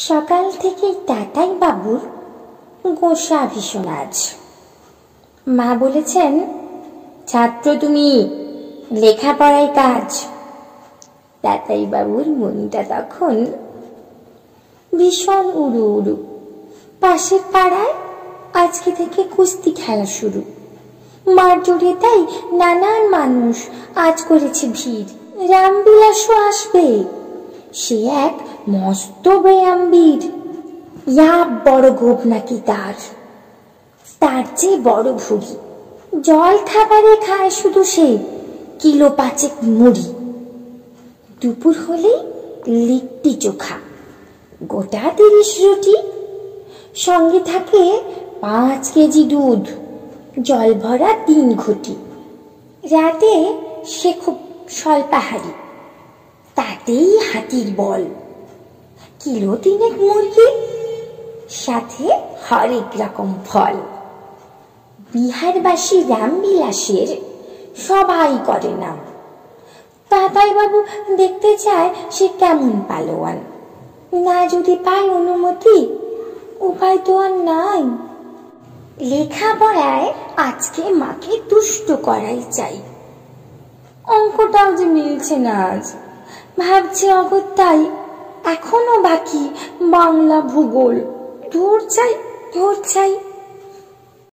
সকাল থেকে টাটাই বাবুর গোসা ভীষণ আজ। মা বলেছেন, ছাত্র তুমি, লেখাপড়ায় কাজ। টাটাই বাবুর মনটা তখন ভীষণ উড়ু উড়ু। পাশের পাড়ায় আজকে থেকে কুস্তি খেলা শুরু। মার জোরে তাই নানান মানুষ আজ করেছে ভিড়। রামবিলাসও আসবে, সে এক মস্ত ব্যায়ামবীর। ইয়া বড় গোপ নাকি তার চেয়ে বড় ভুড়ি। জল খাবারে খায় শুধু সে কিলো 5 মুড়ি। দুপুর হলেই লিট্টি চোখা, গোটা 30 রুটি, সঙ্গে থাকে 5 কেজি দুধ, জল ভরা 3 ঘটি। রাতে সে খুব স্বল্পাহারী, তাতেই হাতির বল। কিলো 3 মুরগি, সাথে হরেক রকম ফল। বিহারবাসী রামবিলাসের সবাই করে নাম। টাটাই বাবু দেখতে চায় সে কেমন পালোয়ান। না যদি পায় অনুমতি, উপায় তো আর নাই। লেখাপড়ায় আজকে মাকে দুষ্ট করাই চাই। অঙ্কটাও যে মিলছে না আজ, ভাবছে অগত্যাই এখনো বাকি বাংলা ভূগোল। ধর চাই